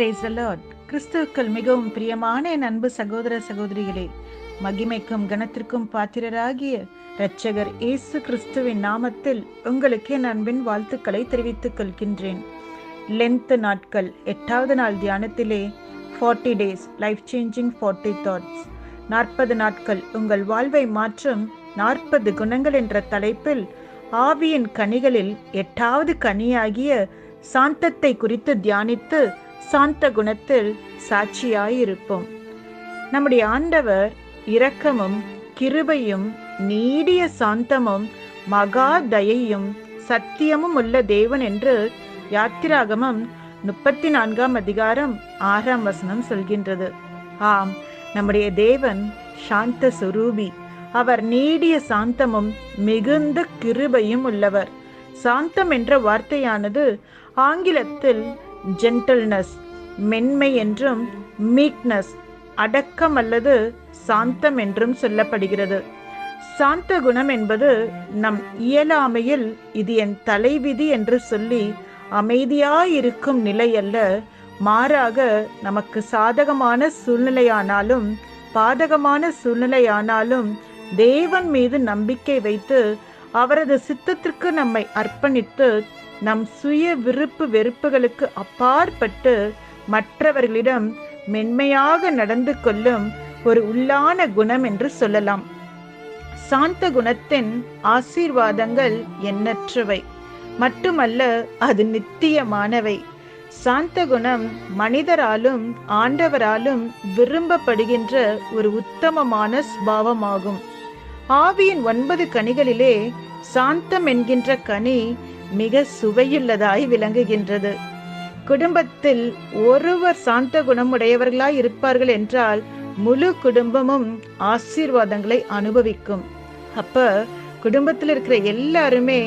Praise the Lord. கிறிஸ்துவுக்குள் மிகவும் பிரியமான என் அன்பு சகோதர சகோதரிகளே, மகிமைக்கும் கனத்திற்கும் பாத்திரராகிய இரட்சகர் இயேசு கிறிஸ்துவின் நாமத்தில் உங்களுக்கு என் அன்பின் வாழ்த்துக்களை தெரிவித்துக் கொள்கின்றேன். லென்த் நாட்கள் 8வது நாள் தியானத்திலே 40 days லைஃப் சேஞ்சிங் 40 thoughts, 40 நாட்கள் உங்கள் வாழ்வை மாற்றும் 40 குணங்கள் என்ற தலைப்பில் ஆவியின் கனிகளில் 8வது கனியாகிய சாந்தத்தை குறித்து தியானித்து சாந்த குணத்தில் சாட்சியாயிருப்போம். நம்முடைய ஆண்டவர் இரக்கமும் கிருபையும் நீடிய சாந்தமும் மகா தயையும் சத்தியமும் உள்ள தேவன் என்று யாத்திராகமம் 34ஆம் அதிகாரம் 6ஆம் வசனம் சொல்கின்றது. ஆம், நம்முடைய தேவன் சாந்த சுரூபி. அவர் நீடிய சாந்தமும் மிகுந்த கிருபையும் உள்ளவர். சாந்தம் என்ற வார்த்தையானது ஆங்கிலத்தில் ஜென்டில்னஸ், மென்மை என்றும், மீக்னஸ், அடக்கம் அல்லது சாந்தம் என்றும் சொல்லப்படுகிறது. சாந்த குணம் என்பது நம் இயலாமையில் இது என் தலைவிதி என்று சொல்லி அமைதியாயிருக்கும் நிலை அல்ல. மாறாக நமக்கு சாதகமான சூழ்நிலையானாலும் பாதகமான சூழ்நிலையானாலும் தேவன் மீது நம்பிக்கை வைத்து அவரது சித்தத்திற்கு நம்மை அர்ப்பணித்து நம் சுய விருப்பு வெறுப்புகளுக்கு அப்பாற்பட்டு மற்றவர்களிடம் மென்மையாக நடந்து கொள்ளும் ஒரு உள்ளான குணம் என்று சொல்லலாம். சாந்த குணத்தின் ஆசீர்வாதங்கள் எண்ணற்றவை மட்டுமல்ல, அது நித்தியமானவை. சாந்த குணம் மனிதராலும் ஆண்டவராலும் விரும்பப்படுகின்ற ஒரு உத்தமமான சுபாவமாகும். ஆவியின் 9 கனிகளிலே சாந்தம் என்கின்ற கனி மிக சுவையுள்ளதாய் விளங்குகின்றது. குடும்பத்தில் ஒருவர் சாந்த குணமுடையவர்களாய் இருப்பார்கள் என்றால் முழு குடும்பமும் ஆசீர்வாதங்களை அனுபவிக்கும். அப்ப குடும்பத்தில் இருக்கிற எல்லாருமே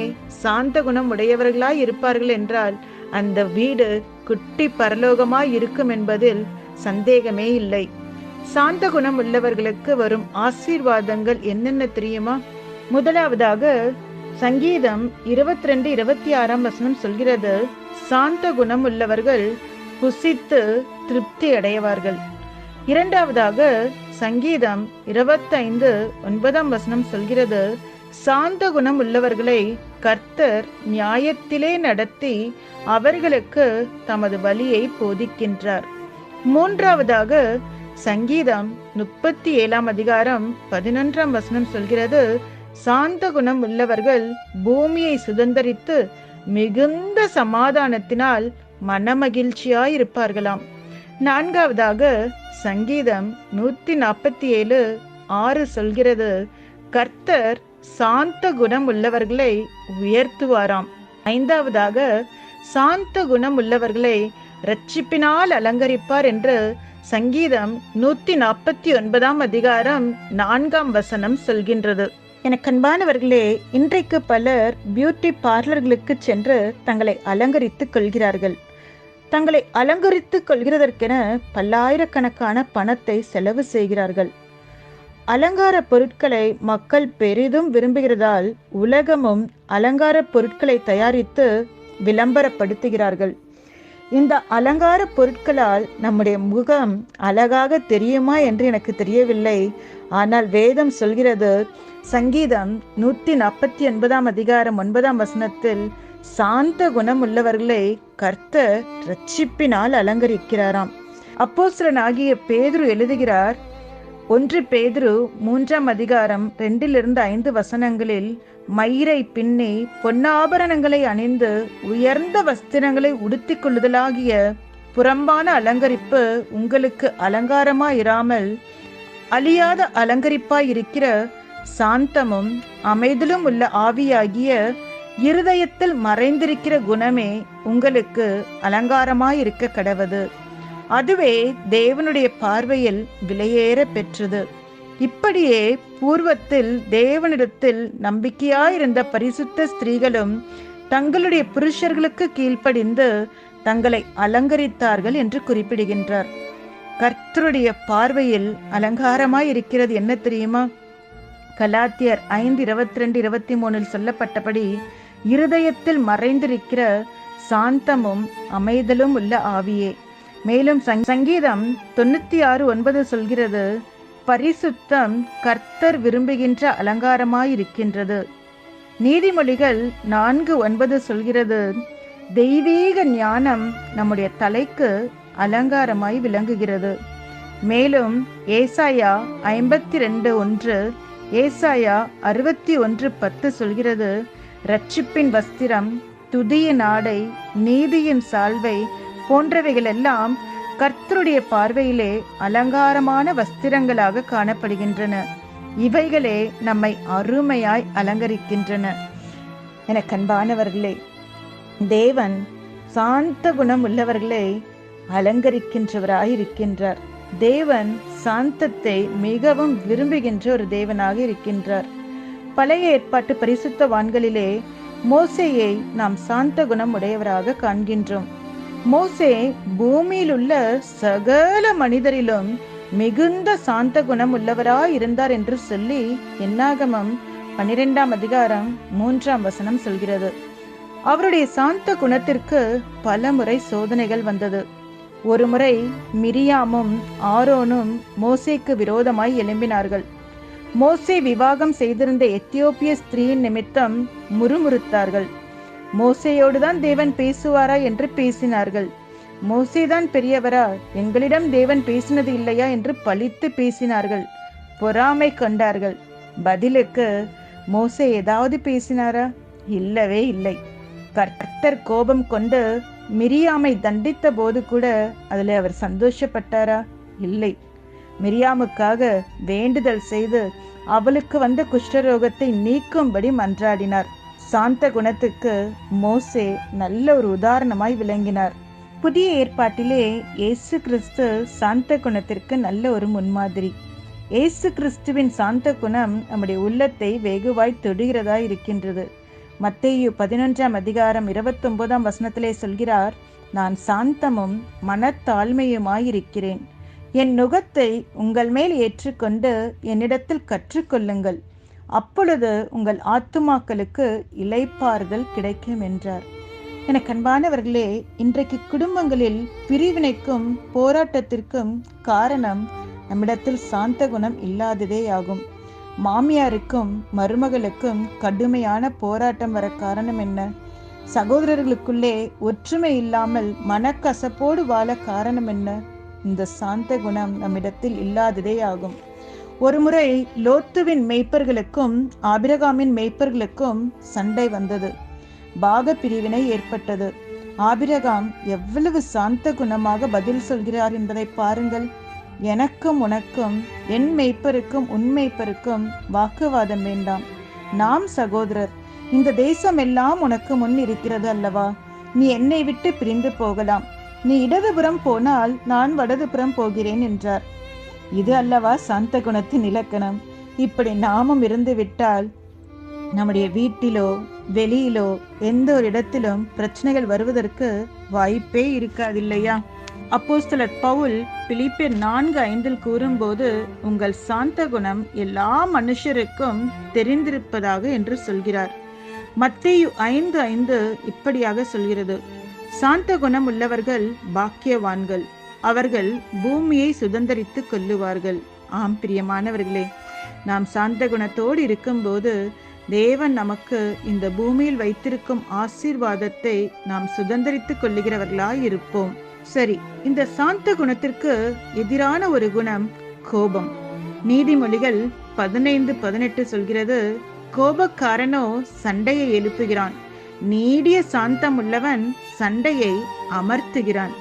சாந்த குணம் உடையவர்களாய் இருப்பார்கள் என்றால் அந்த வீடு குட்டி பரலோகமாய் இருக்கும் என்பதில் சந்தேகமே இல்லை. சாந்த குணம் உள்ளவர்களுக்கு வரும் ஆசீர்வாதங்கள் என்னென்ன தெரியுமா? முதலாவதாக சங்கீதம் 22-26ஆம் வசனம் சொல்கிறது, சாந்த குணம் உள்ளவர்கள் புசித்து திருப்தி அடைவார்கள். இரண்டாவதாக சங்கீதம் 25:9ஆம் வசனம் சொல்கிறது, சாந்த குணம் உள்ளவர்களை கர்த்தர் நியாயத்திலே நடத்தி அவர்களுக்கு தமது வழியை போதிக்கின்றார். மூன்றாவதாக சங்கீதம் 37ஆம் அதிகாரம் 11ஆம் வசனம் சொல்கிறது, சாந்த குணம் உள்ளவர்கள் பூமியை சுதந்தரித்து மிகுந்த சமாதானத்தினால் மனமகிழ்ச்சியாயிருப்பார்களாம். நான்காவதாக சங்கீதம் 147:6 சொல்கிறது, கர்த்தர் சாந்த குணம் உள்ளவர்களை உயர்த்துவாராம். ஐந்தாவதாக சாந்த குணம் உள்ளவர்களை இரட்சிப்பினால் அலங்கரிப்பார் என்று சங்கீதம் 149ஆம் அதிகாரம் 4ஆம் வசனம் சொல்கின்றது. எனக்கு அன்பானவர்களே, இன்றைக்கு பலர் பியூட்டி பார்லர்களுக்கு சென்று தங்களை அலங்கரித்துக் கொள்கிறார்கள். தங்களை அலங்கரித்துக் கொள்கிறதற்கென பல்லாயிரக்கணக்கான பணத்தை செலவு செய்கிறார்கள். அலங்கார பொருட்களை மக்கள் பெரிதும் விரும்புகிறதால் உலகமும் அலங்கார பொருட்களை தயாரித்து விளம்பரப்படுத்துகிறார்கள். இந்த அலங்கார பொருட்களால் நம்முடைய முகம் அழகாக தெரியுமா என்று எனக்கு தெரியவில்லை. ஆனால் வேதம் சொல்கிறது, சங்கீதம் 149ஆம் அதிகாரம் 9ஆம் வசனத்தில், சாந்த குணம் உள்ளவர்களை கர்த்தர் இரட்சிப்பினால் அலங்கரிக்கிறாராம். அப்போஸ்தலனாகிய பேதுரு எழுதுகிறார், 1 பேதுரு 3ஆம் அதிகாரம் 2-5 வசனங்களில், மயிரை பின்னி பொன்னாபரணங்களை அணிந்து உயர்ந்த வஸ்திரங்களை உடுத்திக் கொள்ளுதலாகிய புறம்பான அலங்கரிப்பு உங்களுக்கு அலங்காரமாயிராமல் அழியாத அலங்கரிப்பாயிருக்கிற சாந்தமும் அமைதலும் உள்ள ஆவியாகிய இருதயத்தில் மறைந்திருக்கிற குணமே உங்களுக்கு அலங்காரமாயிருக்க கடவது. அதுவே தேவனுடைய பார்வையில் விலையேற பெற்றது. இப்படியே பூர்வத்தில் தேவனிடத்தில் நம்பிக்கையாயிருந்த பரிசுத்த ஸ்திரீகளும் தங்களுடைய புருஷர்களுக்கு கீழ்ப்படிந்து தங்களை அலங்கரித்தார்கள் என்று குறிப்பிடுகின்றார். கர்த்தருடைய பார்வையில் அலங்காரமாய் இருக்கிறது என்ன தெரியுமா? கலாத்தியர் 5:22-23 சொல்லப்பட்டபடி இருதயத்தில் மறைந்திருக்கிற சாந்தமும் அமைதலும் உள்ள ஆவியே. மேலும் சங்கீதம் 96:9 சொல்கிறது, பரிசுத்தம் கர்த்தர் விரும்புகின்ற அலங்காரமாயிருக்கின்றது. நீதிமொழிகள் 4:9 சொல்கிறது, தெய்வீக ஞானம் நம்முடைய தலைக்கு அலங்காரமாய் விளங்குகிறது. மேலும் ஏசாயா 52:1, ஏசாயா 61:10 சொல்கிறது, இரட்சிப்பின் வஸ்திரம், துதியின் ஆடை, நீதியின் சால்வை போன்றவைகளெல்லாம் கர்த்தருடைய பார்வையிலே அலங்காரமான வஸ்திரங்களாக காணப்படுகின்றன. இவைகளே நம்மை அருமையாய் அலங்கரிக்கின்றன. என கண்பானவர்களே, தேவன் சாந்த குணம் உள்ளவர்களை அலங்கரிக்கின்றவராயிருக்கின்றார். தேவன் சாந்தத்தை மிகவும் விரும்புகின்ற ஒரு தேவனாக இருக்கின்றார். பழைய ஏற்பாட்டு பரிசுத்தவான்களிலே மோசேயை நாம் சாந்த குணம் உடையவராக காண்கின்றோம். மோசே பூமியில் உள்ள சகல மனிதரிலும் மிகுந்த சாந்த குணம் உள்ளவராய் இருந்தார் என்று சொல்லி என்னாகமம் 12:3 சொல்கிறது. அவருடைய சாந்த குணத்திற்கு பல முறை சோதனைகள் வந்தது. ஒரு முறை மிரியாமும் ஆரோனும் மோசேக்கு விரோதமாய் எழும்பினார்கள். மோசே விவாகம் செய்திருந்த எத்தியோப்பிய ஸ்திரீயின் நிமித்தம் முறுமுறுத்தார்கள். மோசேயோடுதான் தேவன் பேசுவாரா என்று பேசினார்கள். மோசேதான் பெரியவரா, எங்களிடம் தேவன் பேசினது இல்லையா என்று பழித்து பேசினார்கள். பொறாமை கொண்டார்கள். பதிலுக்கு மோசே ஏதாவது பேசினாரா? இல்லவே இல்லை. கர்த்தர் கோபம் கொண்டு மிரியாமை தண்டித்த போது கூட அதில் அவர் சந்தோஷப்பட்டாரா? இல்லை. மிரியாமுக்காக வேண்டுதல் செய்து அவளுக்கு வந்த குஷ்டரோகத்தை நீக்கும்படி மன்றாடினார். சாந்த குணத்துக்கு மோசே நல்ல ஒரு உதாரணமாய் விளங்கினார். புதிய ஏற்பாட்டிலே இயேசு கிறிஸ்து சாந்த குணத்திற்கு நல்ல ஒரு முன்மாதிரி. இயேசு கிறிஸ்துவின் சாந்த குணம் நம்முடைய உள்ளத்தை வெகுவாய் தொடுகிறதா இருக்கின்றது. மத்தேயு 11:29 சொல்கிறார், நான் சாந்தமும் மனத்தாழ்மையுமாயிருக்கிறேன். என் நுகத்தை உங்கள் மேல் ஏற்றுக்கொண்டு என்னிடத்தில் கற்றுக்கொள்ளுங்கள், அப்பொழுது உங்கள் ஆத்துமாக்களுக்கு இளைப்பாறுதல் கிடைக்கும் என்றார். என கண்பானவர்களே, இன்றைக்கு குடும்பங்களில் பிரிவினைக்கும் போராட்டத்திற்கும் காரணம் நம்மிடத்தில் சாந்த குணம் இல்லாததே ஆகும். மாமியாருக்கும் மருமகளுக்கும் கடுமையான போராட்டம் வர காரணம் என்ன? சகோதரர்களுக்குள்ளே ஒற்றுமை இல்லாமல் மனக்கசப்போடு வாழ காரணம் என்ன? இந்த சாந்த குணம் நம்மிடத்தில் இல்லாததே ஆகும். ஒருமுறை லோத்துவின் மேய்ப்பர்களுக்கும் ஆபிரகாமின் மேய்ப்பர்களுக்கும் சண்டை வந்தது. பாக பிரிவினை ஏற்பட்டது. ஆபிரகாம் எவ்வளவு சாந்த குணமாக பதில் சொல்கிறார் என்பதை பாருங்கள். எனக்கும் உனக்கும், என் மேய்ப்பருக்கும் உன் மேய்ப்பருக்கும் வாக்குவாதம் வேண்டாம். நாம் சகோதரர். இந்த தேசம் எல்லாம் உனக்கு முன் இருக்கிறது அல்லவா? நீ என்னை விட்டு பிரிந்து போகலாம். நீ இடதுபுறம் போனால் நான் வடதுபுறம் போகிறேன் என்றார். இது அல்லவா சாந்த குணத்தின் இலக்கணம்? இப்படி நாமும் இருந்து விட்டால் நம்முடைய வீட்டிலோ வெளியிலோ எந்த ஒரு இடத்திலும் பிரச்சனைகள் வருவதற்கு வாய்ப்பே இருக்காதில்லையா? அப்போஸ்தலர் பவுல் பிலிப்பியர் 4:5 கூறும்போது, உங்கள் சாந்த குணம் எல்லா மனுஷருக்கும் தெரிந்திருப்பதாக என்று சொல்கிறார். மத்தேயு 5:5 இப்படியாக சொல்கிறது, சாந்த குணம் உள்ளவர்கள் பாக்கியவான்கள், அவர்கள் பூமியை சுதந்தரித்துக் கொள்ளுவார்கள். ஆம் பிரியமானவர்களே, நாம் சாந்த குணத்தோடு இருக்கும்போது தேவன் நமக்கு இந்த பூமியில் வைத்திருக்கும் ஆசீர்வாதத்தை நாம் சுதந்தரித்துக் கொள்ளுகிறவர்களாய் இருப்போம். சரி, இந்த சாந்த குணத்திற்கு எதிரான ஒரு குணம் கோபம். நீதிமொழிகள் 15:18 சொல்கிறது, கோபக்காரனோ சண்டையை எழுப்புகிறான், நீடிய சாந்தம் உள்ளவன் சண்டையை அமர்த்துகிறான்.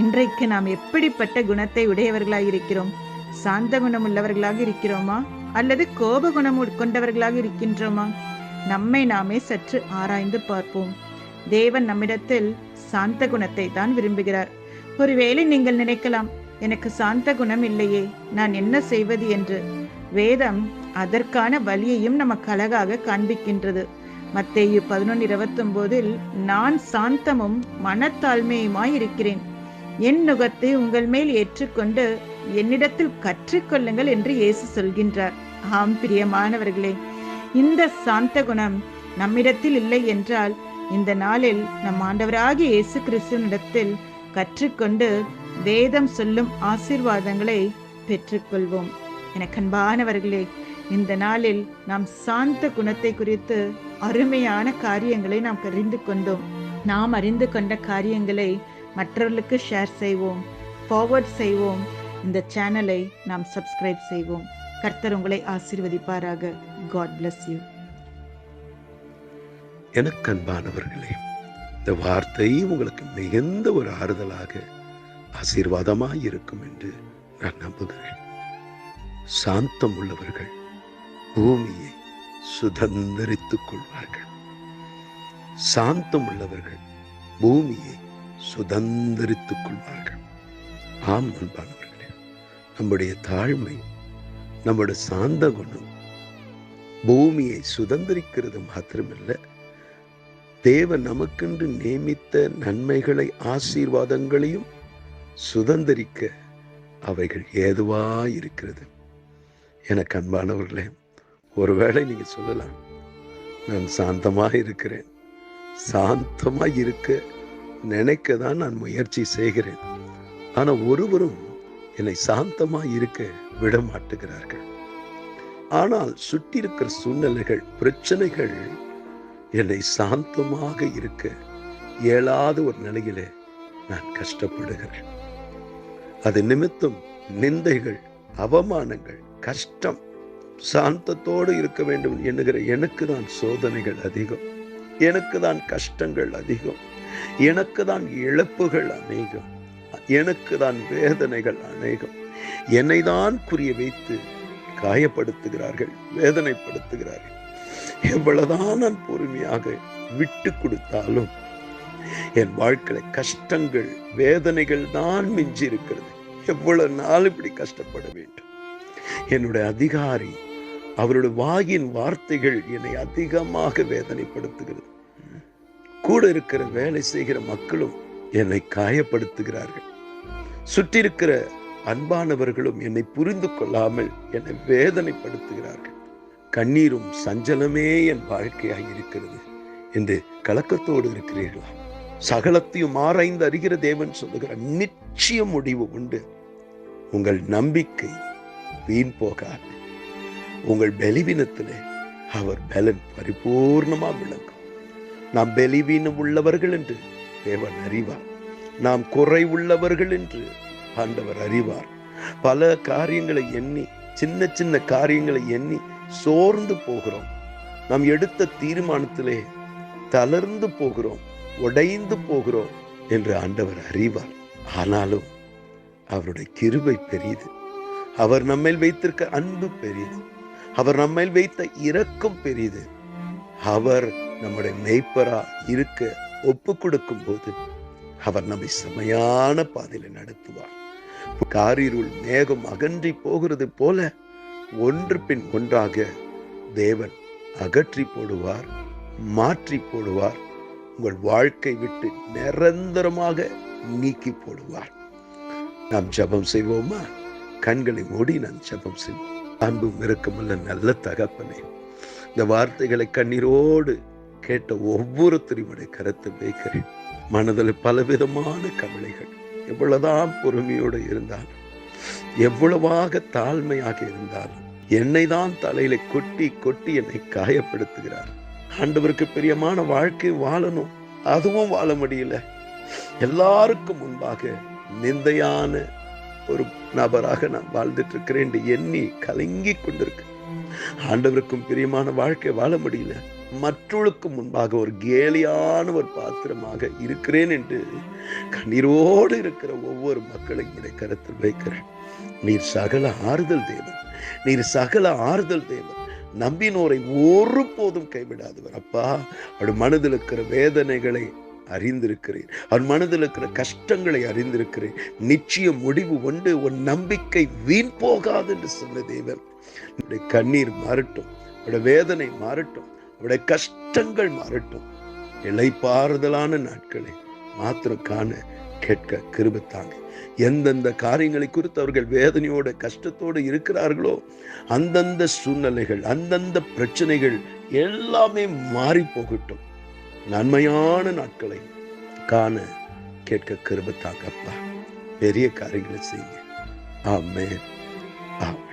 இன்றைக்கு நாம் எப்படிப்பட்ட குணத்தை உடையவர்களாக இருக்கிறோம்? சாந்த குணம் உள்ளவர்களாக இருக்கிறோமா அல்லது கோப குணம் கொண்டவர்களாக இருக்கின்றோமா? நம்மை நாமே சற்று ஆராய்ந்து பார்ப்போம். தேவன் நம்மிடத்தில் சாந்த குணத்தை தான் விரும்புகிறார். ஒருவேளை நீங்கள் நினைக்கலாம், எனக்கு சாந்த குணம் இல்லையே, நான் என்ன செய்வது என்று. வேதம் அதற்கான வழியையும் நமக்கு அழகாக காண்பிக்கின்றது. மத்தேயு 11:29 நான் சாந்தமும் மனத்தாழ்மையுமாய் இருக்கிறேன், என் நுகத்தை உங்கள் மேல் ஏற்றுக்கொண்டு என்னிடத்தில் கற்றுக்கொள்ளுங்கள் என்று இயேசு சொல்கின்றார். ஆம் பிரியமானவர்களே, இந்த சாந்த குணம் நம்மிடத்தில் இல்லை என்றால் இந்த நாளில் நம் ஆண்டவராகிய இயேசு கிறிஸ்துவினிடத்தில் கற்றுக்கொண்டு வேதம் சொல்லும் ஆசீர்வாதங்களை பெற்றுக்கொள்வோம். எனக்கு அன்பானவர்களே, இந்த நாளில் நாம் சாந்த குணத்தை குறித்து அருமையான காரியங்களை நாம் அறிந்து கொண்டோம். நாம் அறிந்து கொண்ட காரியங்களை மற்றவர்களுக்கு ஷேர் செய்வோம், ஃபார்வர்ட் செய்வோம். இந்த சேனலை நாம் சப்ஸ்கிரைப் செய்வோம். கர்த்தர் உங்களை ஆசீர்வதிப்பாராக. God bless you. எனக்கு அன்பானவர்களே, இந்த வார்த்தை உங்களுக்கு மிகுந்த ஒரு ஆறுதலாக ஆசீர்வாதமாய் இருக்கும் என்று நான் நம்புகிறேன். சாந்தம் உள்ளவர்கள் பூமியை சுதந்தரித்துக் கொள்வார்கள். சாந்தம் உள்ளவர்கள் பூமியை சுதந்தரித்துக் கொள்வார்கள். ஆம் அன்பானவர்களே, நம்முடைய தாழ்மை, நம்முடைய சாந்த குணம் பூமியை சுதந்தரிக்கிறது மாத்திரமல்ல, தேவன் நமக்கென்று நியமித்த நன்மைகளை, ஆசீர்வாதங்களையும் சுதந்தரிக்க அவைகள் ஏதுவாய் இருக்கிறது. எனக்கு அன்பானவர்களே, ஒருவேளை நீங்க சொல்லலாம், நான் சாந்தமாக இருக்கிறேன், சாந்தமாய் இருக்க நினைக்க தான் நான் முயற்சி செய்கிறேன், ஆனா ஒருவரும் என்னை சாந்தமாய் இருக்க விட மாட்டுகிறார்கள். ஆனால் சுற்றி இருக்கிற சூழ்நிலைகள், பிரச்சனைகள் என்னை சாந்தமாக இருக்க இயலாத ஒரு நிலையிலே நான் கஷ்டப்படுகிறேன். அது நிமித்தம் நிந்தைகள், அவமானங்கள், கஷ்டம். சாந்தத்தோடு இருக்க வேண்டும் என்கிற எனக்கு தான் சோதனைகள் அதிகம், எனக்கு தான் கஷ்டங்கள் அதிகம், எனக்கு தான் இழப்புகள் அநேகம், எனக்கு தான் வேதனைகள் அநேகம். என்னை தான் புரிய வைத்து காயப்படுத்துகிறார்கள், வேதனைப்படுத்துகிறார்கள். எவ்வளவுதான் நான் பொறுமையாக விட்டு கொடுத்தாலும் என் வாழ்க்கையில கஷ்டங்கள், வேதனைகள் தான் மிஞ்சி இருக்கிறது. எவ்வளவு நாள் இப்படி கஷ்டப்பட வேண்டும்? என்னுடைய அதிகாரி, அவருடைய வாயின் வார்த்தைகள் என்னை அதிகமாக வேதனைப்படுத்துகிறது. கூட இருக்கிற வேலை செய்கிற மக்களும் என்னை காயப்படுத்துகிறார்கள். சுற்றி இருக்கிற அன்பானவர்களும் என்னை புரிந்து கொள்ளாமல் என்னை வேதனைப்படுத்துகிறார்கள். கண்ணீரும் சஞ்சலமே என் வாழ்க்கையாக இருக்கிறது என்று கலக்கத்தோடு இருக்கிறீர்களா? சகலத்தையும் ஆராய்ந்து அறிகிற தேவன் சொல்லுகிற நிச்சய முடிவு உண்டு. உங்கள் நம்பிக்கை வீண் போகாது. உங்கள் பலவீனத்திலே அவர் பலன் பரிபூர்ணமா விளங்கும். நாம் பலவீனம் உள்ளவர்கள் என்று தேவன் அறிவார். நாம் குறை உள்ளவர்கள் என்று ஆண்டவர் அறிவார். பல காரியங்களை எண்ணி, சின்ன சின்ன காரியங்களை எண்ணி சோர்ந்து போகிறோம். நாம் எடுத்த தீர்மானத்திலே தளர்ந்து போகிறோம், உடைந்து போகிறோம் என்று ஆண்டவர் அறிவார். ஆனாலும் அவருடைய கிருபை பெரியது. அவர் நம்மேல் வைத்திருக்க அன்பு பெரியது. அவர் நம்மேல் வைத்த இரக்கம் பெரியது. அவர் நம்முடைய மேய்ப்பரா இருக்க ஒப்பு கொடுக்கும் போது அவர் நம்மை செமையான பாதையில நடத்துவார். காரிருள் மேகம் அகன்றி போகிறது போல ஒன்று பின் ஒன்றாக தேவன் அகற்றி போடுவார், மாற்றி போடுவார். உங்கள் வாழ்க்கை விட்டு நிரந்தரமாக நீக்கி போடுவார். நாம் ஜெபம் செய்வோமா? கண்களை மூடி நாம் ஜெபம் செய்வோம். அன்பும் இரக்கமுள்ள நல்ல தகப்பனே, இந்த வார்த்தைகளை கண்ணீரோடு கேட்ட ஒவ்வொருத்தரையும் கருத்தை வைக்கிறேன். மனதில் பலவிதமான கவலைகள், எவ்வளவுதான் பொறுமையோடு இருந்தாலும், எவ்வளவாக தாழ்மையாக இருந்தாலும் என்னை தான் தலையில கொட்டி கொட்டி என்னை காயப்படுத்துகிறார். ஆண்டவருக்கு பிரியமான வாழ்க்கை வாழணும், அதுவும் வாழ முடியல. எல்லாருக்கும் முன்பாக நிந்தையான ஒரு நபராக நான் வாழ்ந்துட்டு இருக்கிறேன் என்று எண்ணி கலங்கி கொண்டிருக்கு. ஆண்டவருக்கும் பிரியமான வாழ்க்கை வாழ முடியல. மற்றவர்களுக்கு முன்பாக ஒரு கேலியான ஒரு பாத்திரமாக இருக்கிறேன் என்று கண்ணீரோடு இருக்கிற ஒவ்வொரு மக்களையும் கருத்தில் வைக்கிறேன். நீர் சகல ஆறுதல் தேவன், நீர் சகல ஆறுதல் தேவன். நம்பினோரை ஒருபோதும் கைவிடாதவர். அப்பா, அவருடைய மனதில் இருக்கிற வேதனைகளை அறிந்திருக்கிறேன், அவர் மனதில் இருக்கிற கஷ்டங்களை அறிந்திருக்கிறேன். நிச்சய முடிவு உண்டு, உன் நம்பிக்கை வீண் போகாது என்று சொன்ன தேவன். அவருடைய கண்ணீர் மாறட்டும், அவருடைய வேதனை மாறட்டும், அவருடைய கஷ்டங்கள் மாறட்டும். இளைப்பாறுதலான நாட்களை மாத்திரம் காண கேட்க கிருபை தாங்க. எந்தெந்த காரியங்களை குறித்து அவர்கள் வேதனையோட கஷ்டத்தோடு இருக்கிறார்களோ அந்தந்த சூழ்நிலைகள், அந்தந்த பிரச்சனைகள் எல்லாமே மாறி போகட்டும். நன்மையான நாட்களை காண கேட்க கிருபை தாங்கப்பா. பெரிய காரியங்களை செய்யுங்க. ஆமென். ஆமென்.